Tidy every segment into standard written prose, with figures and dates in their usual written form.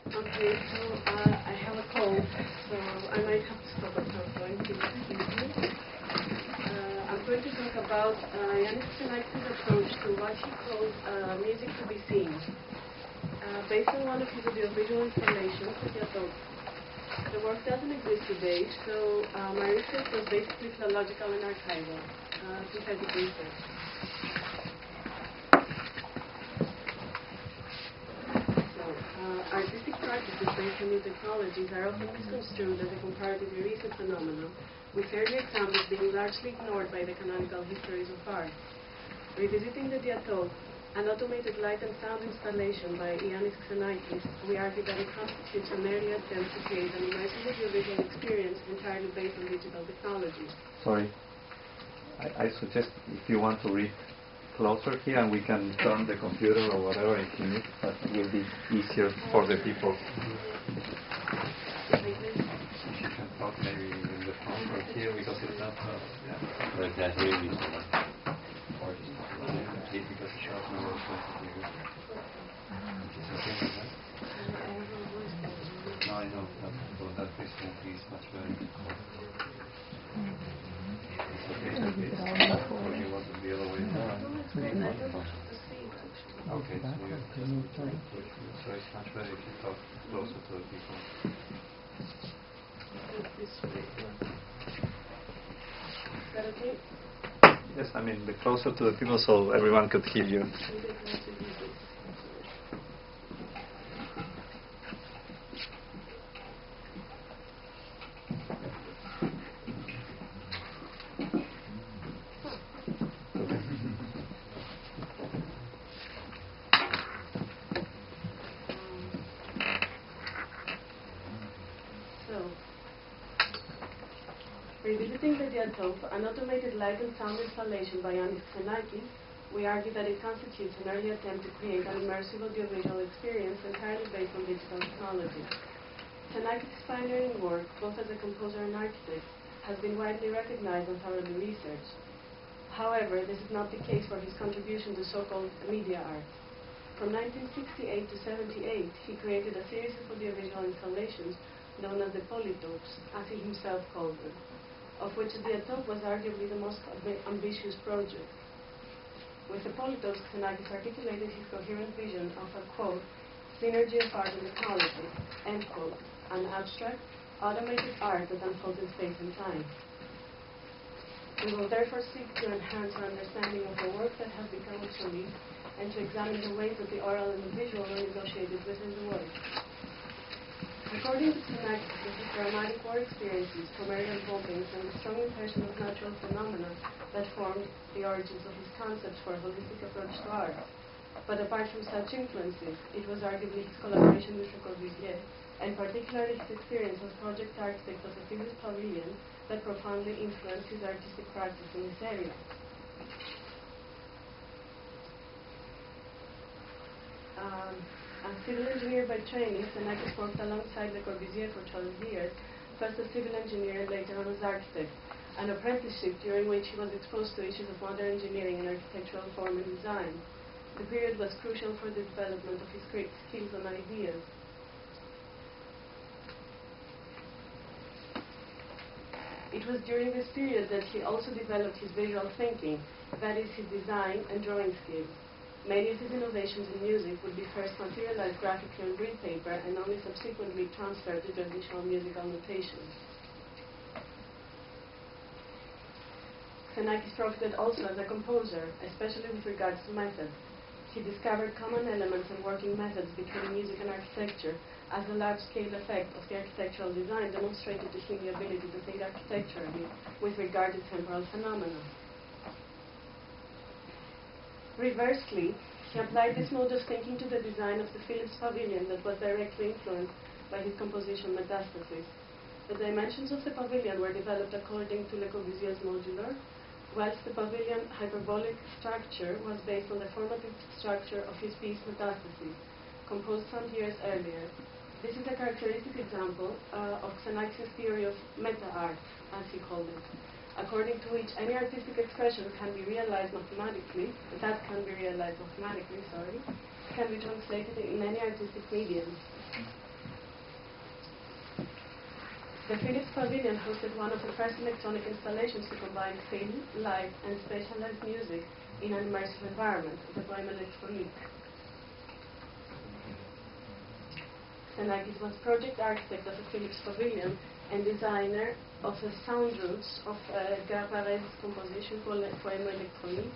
Okay, so I have a cold, so I might have to stop at some point. Please excuse me. I'm going to talk about Iannis Xenakis' approach to what he called music to be seen, based on one of his audiovisual installations at Diatope. The work doesn't exist today, so my research was basically philological and archival, synthetic research. Artistic practices based on new technologies are often misconstrued as a comparatively recent phenomenon, with early examples being largely ignored by the canonical histories of art. Revisiting the Diatope, an automated light and sound installation by Iannis Xenakis, we argue that it constitutes an early attempt to create an immersive audiovisual experience entirely based on digital technology. Sorry, I suggest if you want to read closer here, and we can turn the computer or whatever if you need. That will be easier for the people. You can talk maybe in the front or here because it's not. But that's really so much. Or just because it's not number 20 here. It's okay with that? No, I know. But that frequency is much better. It's okay. Or you want it the other way around? Okay, so it's much better if you talk closer to the people. Is that okay? Yes, I mean, the closer to the people so everyone could hear you. Revisiting the Diatope, an automated light and sound installation by Iannis Xenakis, we argue that it constitutes an early attempt to create an immersive audiovisual experience entirely based on digital technology. Xenakis' pioneering work, both as a composer and architect, has been widely recognized and thoroughly researched. However, this is not the case for his contribution to so-called media art. From 1968 to 78, he created a series of audiovisual installations known as the polytopes, as he himself called them, of which the Diatope was arguably the most ambitious project. With the polytopes, Xenakis articulated his coherent vision of a, quote, synergy of art and technology, end quote, an abstract, automated art that unfolds in space and time. We will therefore seek to enhance our understanding of the work that has become obsolete and to examine the ways that the oral and the visual were negotiated within the work. According to Xenakis, this is dramatic war experiences, Homerian bombings, and the strong impression of natural phenomena that formed the origins of his concepts for a holistic approach to art. But apart from such influences, it was arguably his collaboration with Le Corbusier, and particularly his experience as project architect of the Philips Pavilion, that profoundly influenced his artistic practice in this area. A civil engineer by training, Xenakis worked alongside Le Corbusier for 12 years, first as civil engineer and later on as architect, an apprenticeship during which he was exposed to issues of modern engineering and architectural form and design. The period was crucial for the development of his great skills and ideas. It was during this period that he also developed his visual thinking, that is, his design and drawing skills. Many of his innovations in music would be first materialized graphically on green paper and only subsequently transferred to traditional musical notation. Xenakis profited also as a composer, especially with regards to method. He discovered common elements and working methods between music and architecture, as the large-scale effect of the architectural design demonstrated to him the ability to think architecturally with regard to temporal phenomena. Reversely, he applied this mode of thinking to the design of the Philips Pavilion that was directly influenced by his composition Metastasis. The dimensions of the pavilion were developed according to Le Corbusier's modular, whilst the pavilion hyperbolic structure was based on the formative structure of his piece Metastasis, composed some years earlier. This is a characteristic example of Xenakis' theory of meta-art, as he called it, according to which any artistic expression can be realized mathematically, can be translated in any artistic medium. The Philips Pavilion hosted one of the first electronic installations to combine film, light, and specialized music in an immersive environment, the poem Electrónicas. Xenakis was project architect of the Philips Pavilion and designer of the sound roots of Garbaret's composition Poème Electronique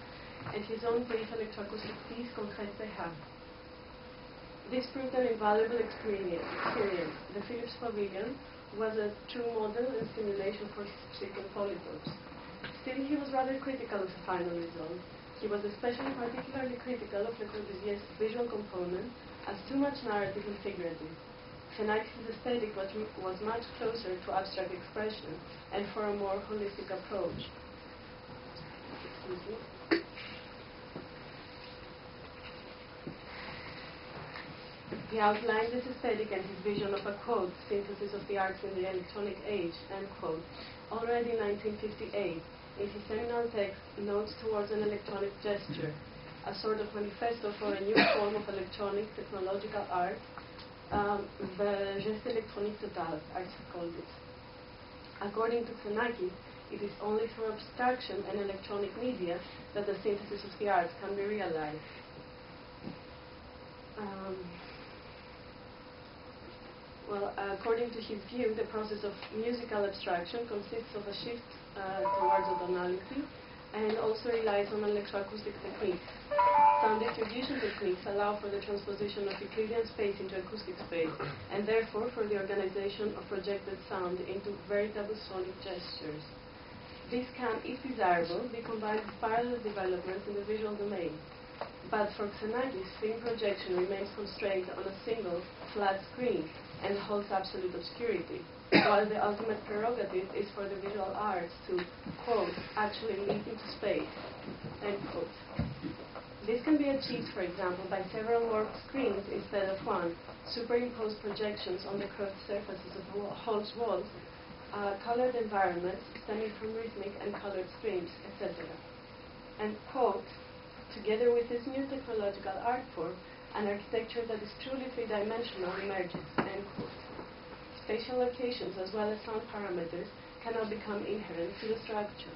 and his own brief electroacoustic piece Concrète PH. This proved an invaluable experience. The Philips Pavilion was a true model and stimulation for his subsequent polytopes. Still, he was rather critical of the final result. He was especially particularly critical of Le Corbusier's visual component as too much narrative and figurative. Xenakis' aesthetic was much closer to abstract expression and for a more holistic approach. Excuse me. He outlined this aesthetic and his vision of a, quote, synthesis of the arts in the electronic age, end quote, already in 1958, in his seminal text, Notes Towards an Electronic Gesture, a sort of manifesto for a new form of electronic technological art, the Geste électronique total, artists called it. According to Xenakis, it is only through abstraction and electronic media that the synthesis of the arts can be realized. According to his view, the process of musical abstraction consists of a shift towards tonality and also relies on electroacoustic techniques. Sound distribution techniques allow for the transposition of Euclidean space into acoustic space, and therefore for the organization of projected sound into veritable sonic gestures. This can, if desirable, be combined with parallel developments in the visual domain. But for Xenakis, film projection remains constrained on a single, flat screen and holds absolute obscurity, while the ultimate prerogative is for the visual arts to, quote, actually leap into space, end quote. This can be achieved, for example, by several warped screens instead of one, superimposed projections on the curved surfaces of whole walls, colored environments stemming from rhythmic and colored streams, etc. And, quote, together with this new technological art form, an architecture that is truly three-dimensional emerges, end quote. Spatial locations as well as sound parameters can now become inherent to the structure.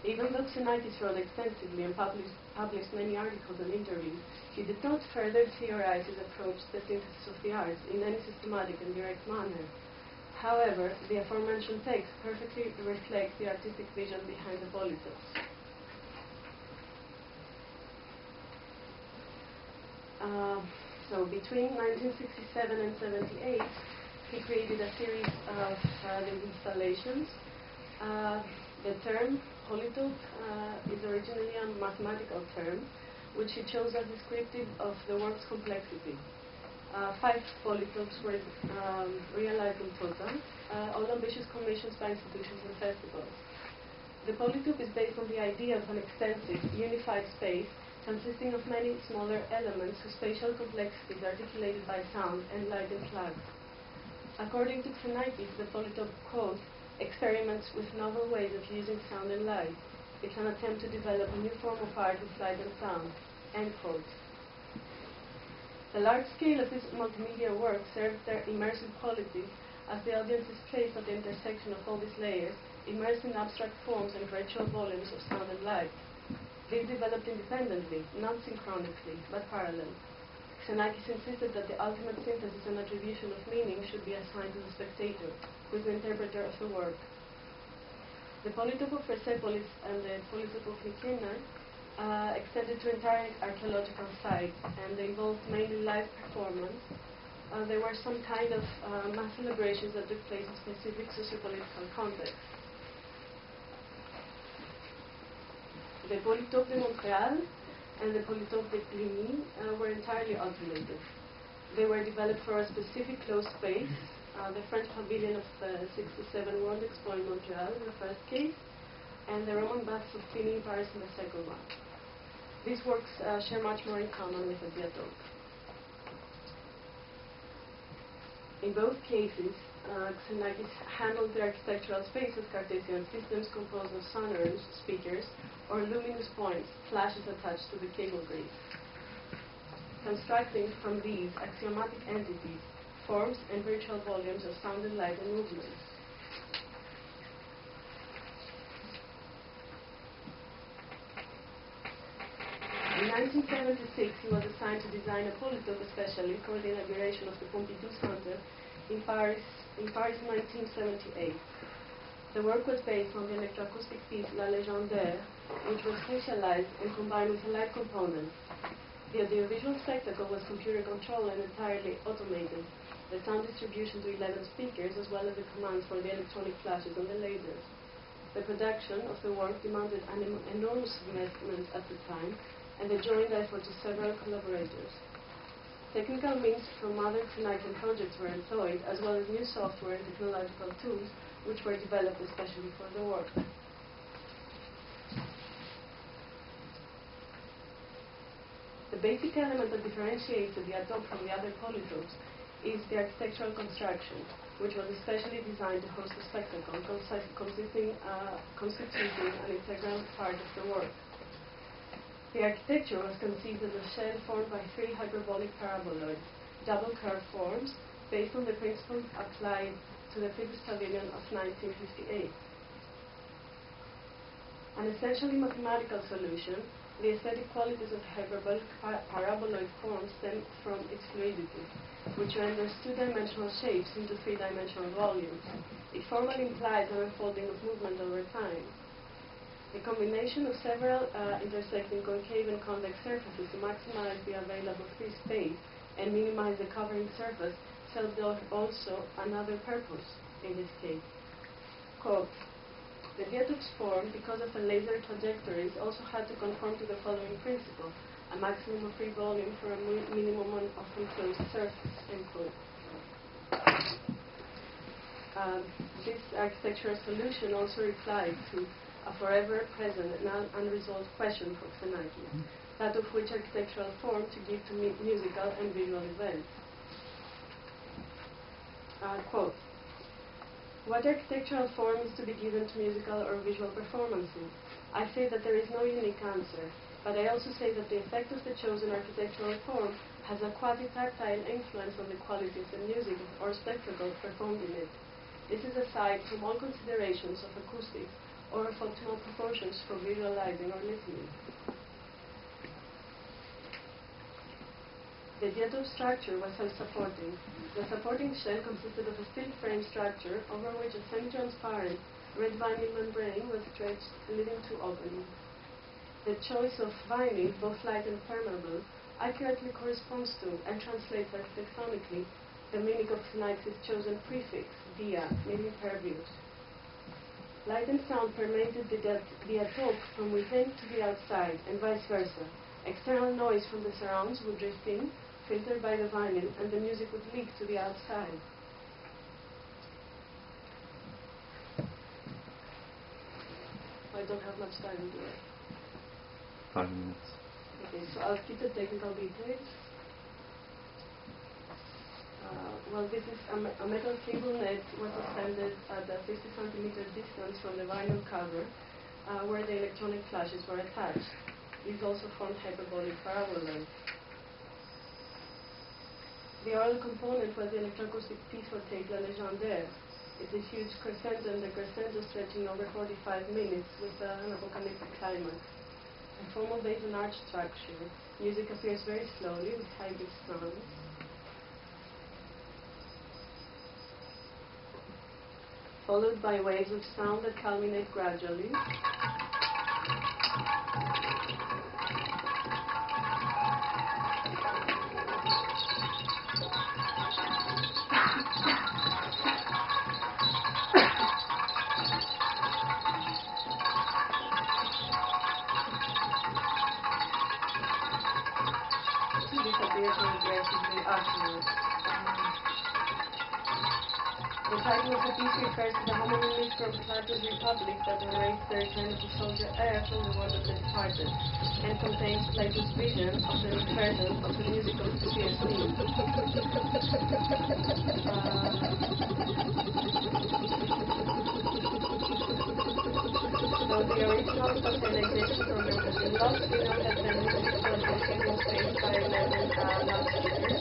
Even though Xenakis wrote extensively and published many articles and interviews, he did not further theorize his approach to the synthesis of the arts in any systematic and direct manner. However, the aforementioned text perfectly reflects the artistic vision behind the polytopes. So between 1967 and 78, he created a series of these installations. The term polytope is originally a mathematical term, which he chose as descriptive of the work's complexity. 5 polytopes were realized in total, all ambitious commissions by institutions and festivals. The polytope is based on the idea of an extensive, unified space consisting of many smaller elements whose spatial complexity is articulated by sound and light and flags. According to Xenakis, the polytope, quote, experiments with novel ways of using sound and light. It's an attempt to develop a new form of art with light and sound, end quote. The large scale of this multimedia work served their immersive quality as the audience is placed at the intersection of all these layers, immersed in abstract forms and virtual volumes of sound and light. These developed independently, not synchronously, but parallel. Xenakis insisted that the ultimate synthesis and attribution of meaning should be assigned to the spectator, who is the interpreter of the work. The polytope of Persepolis and the polytope of Mykenae extended to entire archaeological sites, and they involved mainly live performance. There were some kind of mass celebrations that took place in specific socio-political contexts. The polytope de Montreal and the polytope de Eleni were entirely automated. They were developed for a specific closed space, the French pavilion of the 67 World Expo in Montreal in the first case, and the Roman baths of Cluny in Paris in the second one. These works share much more in common with the Diatope. In both cases, Xenakis handled the architectural space as Cartesian systems composed of sonarums, speakers, or luminous points, flashes attached to the cable grid. Constructing from these axiomatic entities, forms, and virtual volumes of sound and light and movement. In 1976, he was assigned to design a polytope especially for the inauguration of the Pompidou Center in Paris in 1978. The work was based on the electroacoustic piece La Légendaire, which was specialized and combined with a light component. The audiovisual spectacle was computer controlled and entirely automated. The sound distribution to 11 speakers, as well as the commands for the electronic flashes and the lasers. The production of the work demanded an enormous investment at the time, and the joint effort of several collaborators. Technical means from other Xenakis projects were employed, as well as new software and technological tools, which were developed especially for the work. The basic element that differentiates the Diatope from the other polytopes is the architectural construction, which was especially designed to host a spectacle constituting an integral part of the work. The architecture was conceived as a shell formed by three hyperbolic paraboloids, double curve forms, based on the principles applied to the Philips Pavilion of 1958. An essentially mathematical solution, the aesthetic qualities of hyperbolic paraboloid forms stem from its fluidity, which renders two-dimensional shapes into three-dimensional volumes. It formally implies an unfolding of movement over time. The combination of several intersecting concave and convex surfaces to maximize the available free space and minimize the covering surface served also another purpose in this case. Quote, the Diatope's form, because of the laser trajectories, also had to conform to the following principle: a maximum of free volume for a minimum of enclosed surface. End quote. This architectural solution also replied to a forever present and unresolved question for Xenakis, that of which architectural form to give to musical and visual events. Quote, what architectural form is to be given to musical or visual performances? I say that there is no unique answer, but I also say that the effect of the chosen architectural form has a quasi-tactile influence on the quality of the music or spectacle performed in it. This is aside from all considerations of acoustics or of optimal proportions for visualizing or listening. The Diatope structure was self-supporting. The supporting shell consisted of a steel frame structure over which a semi-transparent red vinyl membrane was stretched, leading to openings. The choice of vinyl, both light and permeable, accurately corresponds to and translates architectonically the meaning of Xenakis' chosen prefix, dia, meaning pervious. Light and sound permeated the Diatope from within to the outside, and vice versa. External noise from the surrounds would drift in, filtered by the vinyl, and the music would leak to the outside. I don't have much time here. 5 minutes. Okay, so I'll skip the technical details. Well, this is a metal cable net was suspended at a 50 centimeter distance from the vinyl cover, where the electronic flashes were attached. These also formed hyperbolic paraboloids. The oral component was the electroacoustic piece for tape La Légendaire. It's a huge crescendo, and the crescendo stretching over 45 minutes with an apocalyptic climax. A formal base and arch structure. Music appears very slowly with high-pitched sounds. Followed by waves of sound that culminate gradually. To disappear progressively afterwards. The title of the piece refers to the homonyms from Plato's Republic that narrates the return of the soldier heir from the world of the departed, and contains Plato's vision of the version of the musical Theseus theme. Though the original socialization program has been lost, we know that the music was received in space by 11 loudspeakers.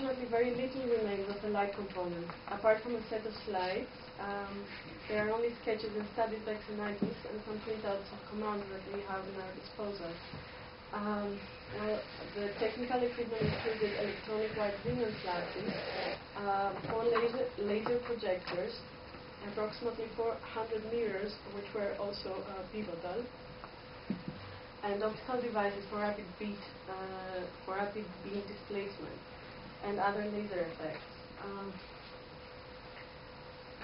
unfortunately, very little remains of the light component. Apart from a set of slides, there are only sketches and studies by Xenakis and some printouts of commands that we have in our disposal. Well, the technical equipment included electronic white vinyl flashes, 4 laser projectors, approximately 400 mirrors, which were also pivotal, and optical devices for rapid beam displacement, and other laser effects.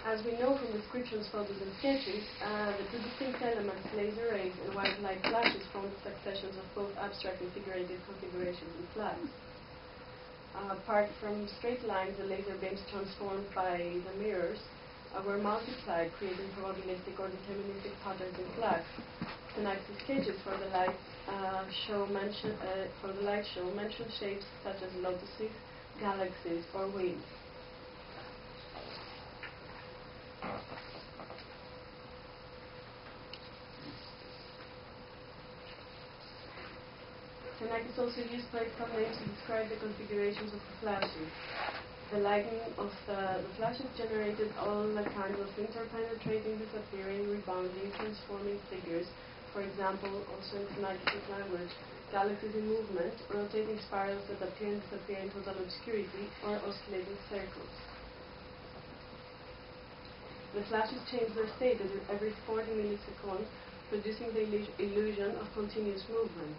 As we know from descriptions, photos, and sketches, the two distinct elements, laser rays and white light flashes, form the successions of both abstract and figurative configurations and flags. Apart from straight lines, the laser beams transformed by the mirrors were multiplied, creating probabilistic or deterministic patterns and flags. Xenakis sketches for the light show mention shapes such as lotuses, galaxies, or wheels. Xenakis also used poetical names to describe the configurations of the flashes. The lighting of the flashes generated all the kinds of interpenetrating, disappearing, rebounding, transforming figures. For example, also in Xenakis' language, galaxies in movement, rotating spirals that appear and disappear in total obscurity, or oscillating circles. The flashes change their state every 40 milliseconds, producing the illusion of continuous movement.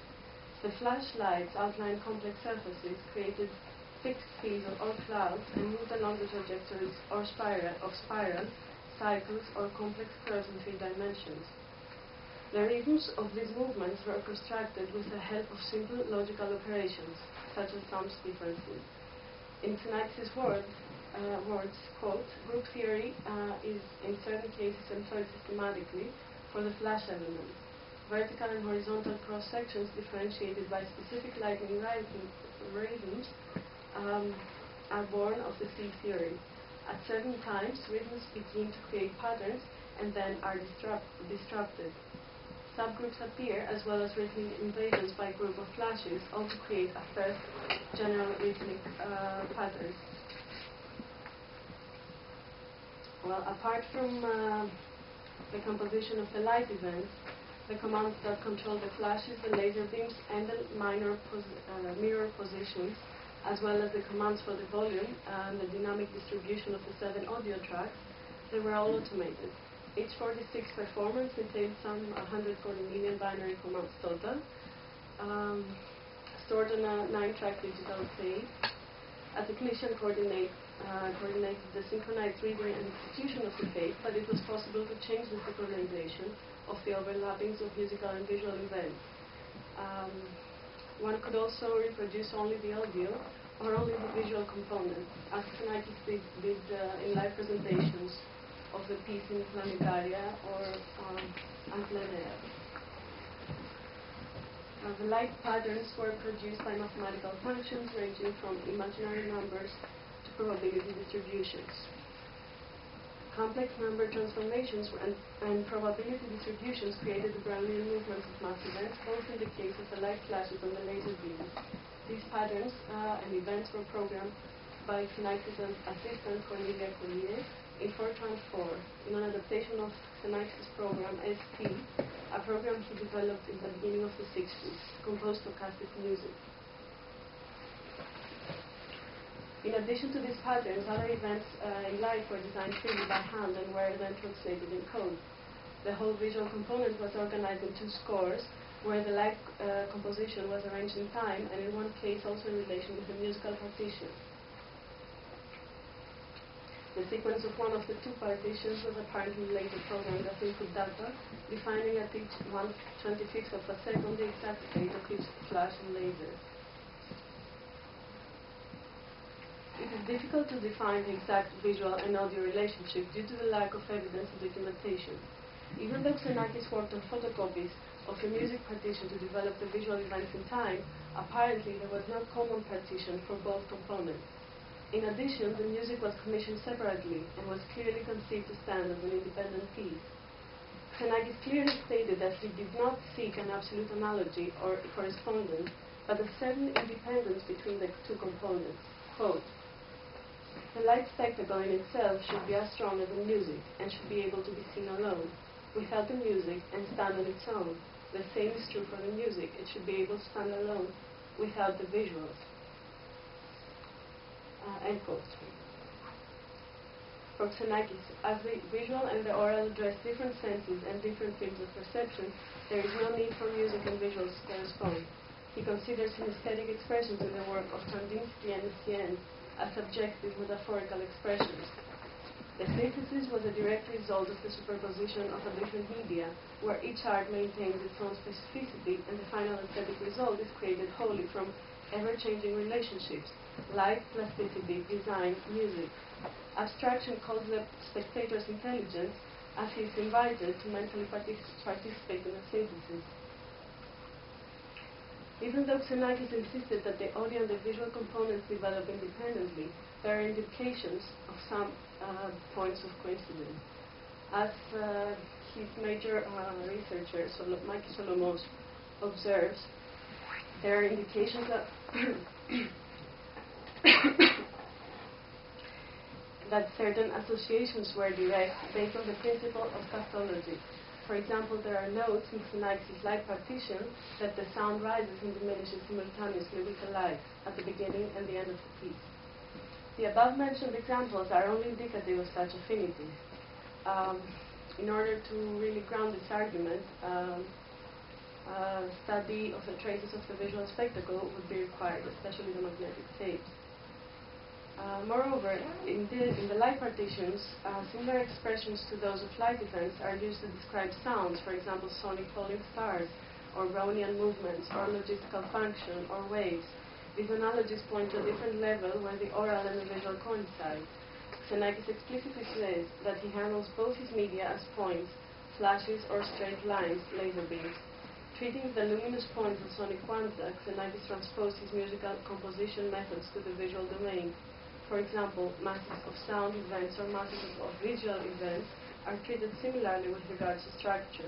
The flashlights outlined complex surfaces, created fixed fields or clouds, and moved along the trajectories or spirals, cycles, or complex curves in 3 dimensions. The rhythms of these movements were constructed with the help of simple logical operations, such as sums differences. In Xenakis' words, quote, group theory is in certain cases employed systematically for the flash elements. Vertical and horizontal cross-sections differentiated by specific lighting rhythms are born of the seed theory. At certain times, rhythms begin to create patterns and then are disrupted. Subgroups appear, as well as rhythmic invasions by group of flashes, all to create a first general rhythmic pattern. Well, apart from the composition of the light events, the commands that control the flashes, the laser beams, and the mirror positions, as well as the commands for the volume and the dynamic distribution of the 7 audio tracks, they were all automated. Each 46 performance contained some 140 million binary commands total, stored on a 9-track digital tape. A technician coordinated the synchronized reading and execution of the tape, but it was possible to change the synchronization of the overlappings of musical and visual events. One could also reproduce only the audio or only the visual component, as Xenakis did in live presentations of the piece in Planetaria or en plein air. The light patterns were produced by mathematical functions ranging from imaginary numbers to probability distributions. Complex number transformations and probability distributions created the Brownian movements of mass events, both in the case of the light flashes and the laser beams. These patterns and events were programmed by Xenakis' assistant Cornelia Collier in Fortran 4, in an adaptation of Xenakis' program ST, a program he developed in the beginning of the 60s, composed stochastic music. In addition to these patterns, other events in life were designed freely by hand and were then translated in code. The whole visual component was organized in 2 scores, where the light composition was arranged in time, and in one case also in relation with the musical partition. The sequence of one of the 2 partitions was apparently later programmed as input data, defining at each 1/25th of a second the exact state of each flash and laser. It is difficult to define the exact visual and audio relationship due to the lack of evidence and documentation. Even though Xenakis worked on photocopies of a music partition to develop the visual events in time, apparently there was no common partition for both components. In addition, the music was commissioned separately and was clearly conceived to stand as an independent piece. Xenakis clearly stated that he did not seek an absolute analogy or correspondence, but a certain independence between the 2 components. Quote, "The light spectacle in itself should be as strong as the music and should be able to be seen alone, without the music, and stand on its own. The same is true for the music. It should be able to stand alone without the visuals." End quote. For Xenakis, as the visual and the oral address different senses and different fields of perception, there is no need for music and visuals to correspond. He considers synesthetic expressions in the work of Kandinsky and Etienne as subjective metaphorical expressions. The synthesis was a direct result of the superposition of a different media, where each art maintains its own specificity, and the final aesthetic result is created wholly from ever-changing relationships: light, plasticity, design, music. Abstraction calls the spectator's intelligence, as he is invited to mentally participate in the synthesis. Even though Xenakis insisted that the audio and the visual components develop independently, there are indications of some points of coincidence. As his major researcher, Mikey Solomos, observes, there are indications that that certain associations were direct based on the principle of pathology. For example, there are notes in Xenakis' light partition that the sound rises and diminishes simultaneously with the light at the beginning and the end of the piece. The above-mentioned examples are only indicative of such affinities. In order to really ground this argument, study of the traces of the visual spectacle would be required, especially the magnetic tapes. Moreover, in the light partitions, similar expressions to those of light events are used to describe sounds, for example, sonic falling stars, or Brownian movements, or logistical function, or waves. These analogies point to a different level where the oral and the visual coincide. Xenakis explicitly says that he handles both his media as points, flashes, or straight lines, laser beams. Treating the luminous points of sonic quanta, Xenakis transposed his musical composition methods to the visual domain. For example, masses of sound events or masses of visual events are treated similarly with regards to structure.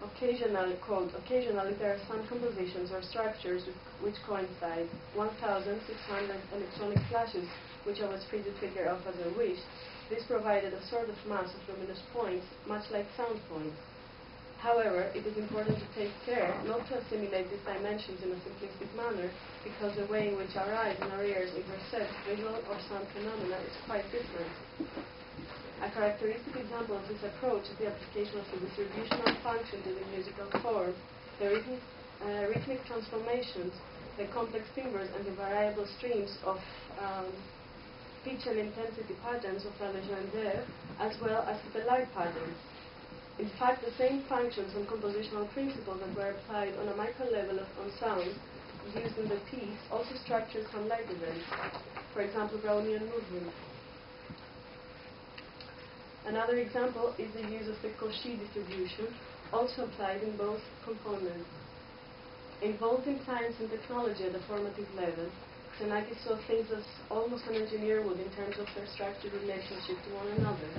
Occasionally, quote, "Occasionally there are some compositions or structures which coincide. 1,600 electronic flashes, which I was free to figure out as I wished. This provided a sort of mass of luminous points, much like sound points. However, it is important to take care not to assimilate these dimensions in a simplistic manner, because the way in which our eyes and our ears intercept visual or sound phenomena is quite different. A characteristic example of this approach is the application of the distributional function to the musical form, the rhythmic transformations, the complex timbres, and the variable streams of pitch and intensity patterns of la Legendre, as well as the light patterns. In fact, the same functions and compositional principles that were applied on a micro level on sound used in the piece also structure some light events, for example, Brownian movement. Another example is the use of the Cauchy distribution, also applied in both components. Involved in science and technology at a formative level, Xenakis saw things as almost an engineer would in terms of their structured relationship to one another.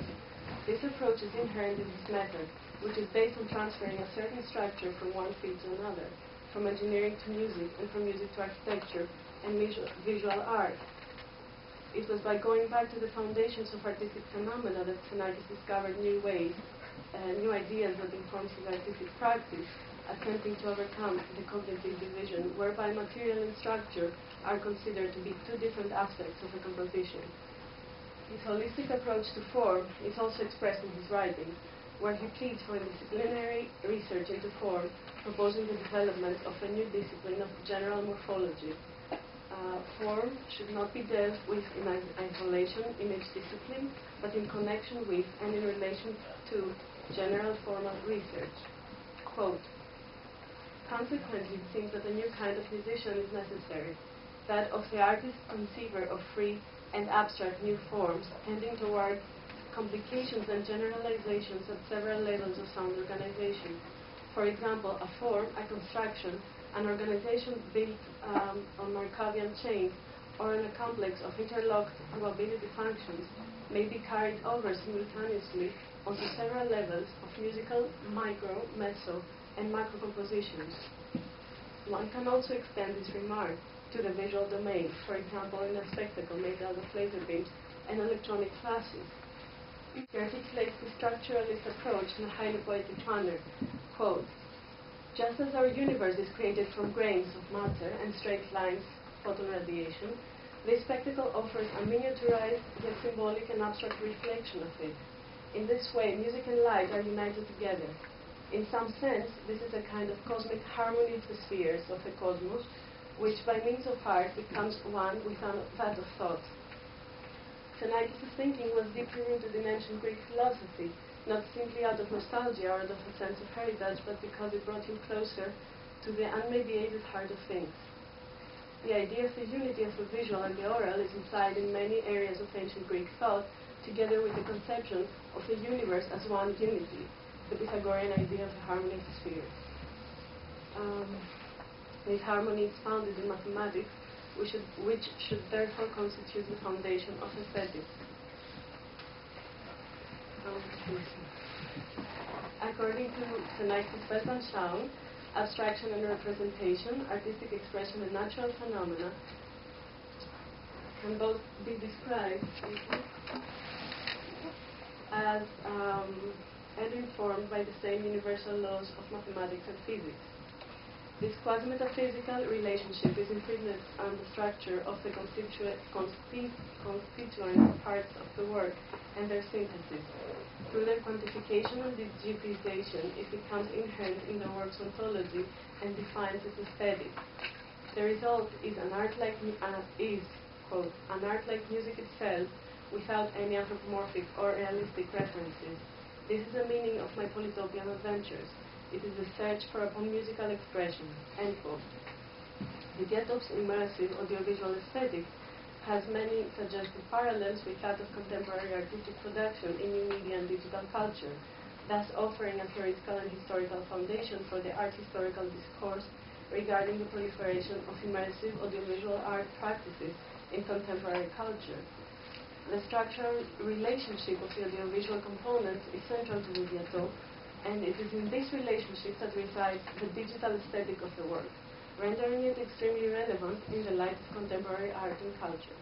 This approach is inherent in his method, which is based on transferring a certain structure from one field to another, from engineering to music, and from music to architecture and visual art. It was by going back to the foundations of artistic phenomena that Xenakis discovered new ways, new ideas that informed his artistic practice, attempting to overcome the cognitive division whereby material and structure are considered to be two different aspects of a composition. His holistic approach to form is also expressed in his writings, where he pleads for disciplinary research into form, proposing the development of a new discipline of general morphology. Form should not be dealt with in isolation in each discipline, but in connection with and in relation to general formal research. Quote, "Consequently, it seems that a new kind of musician is necessary, that of the artist conceiver of free and abstract new forms, tending toward complications and generalizations at several levels of sound organization. For example, a form, a construction, an organization built on Markovian chains, or in a complex of interlocked probability functions, may be carried over simultaneously onto several levels of musical, micro, meso, and macro compositions. One can also extend this remark to the visual domain, for example, in a spectacle made out of laser beams and electronic flashes. He articulates the structuralist approach in a highly poetic manner. Quote, "Just as our universe is created from grains of matter and straight lines, photon radiation, this spectacle offers a miniaturized yet symbolic and abstract reflection of it. In this way, music and light are united together. In some sense, this is a kind of cosmic harmony of the spheres of the cosmos, which by means of art becomes one with that of thought." Xenakis' thinking was deeply rooted in ancient Greek philosophy, not simply out of nostalgia or out of a sense of heritage, but because it brought him closer to the unmediated heart of things. The idea of the unity of the visual and the oral is implied in many areas of ancient Greek thought, together with the conception of the universe as one unity, the Pythagorean idea of the harmony of the spheres. This harmony is founded in mathematics, which should therefore constitute the foundation of aesthetics. According to Xenakis' Weltanschauung, abstraction and representation, artistic expression and natural phenomena can both be described as and informed by the same universal laws of mathematics and physics. This quasi-metaphysical relationship is imprinted on the structure of the constituent parts of the work and their synthesis. Through their quantification and digitization, it becomes inherent in the work's ontology and defines its aesthetic. The result is an art like music itself, without any anthropomorphic or realistic references. This is the meaning of my polytopian adventures. It is the search for a musical expression." End quote. The Diatope's immersive audiovisual aesthetic has many suggestive parallels with that of contemporary artistic production in new media and digital culture, thus offering a theoretical and historical foundation for the art historical discourse regarding the proliferation of immersive audiovisual art practices in contemporary culture. The structural relationship of the audiovisual components is central to the Diatope, and it is in this relationship that resides the digital aesthetic of the work, rendering it extremely relevant in the light of contemporary art and culture.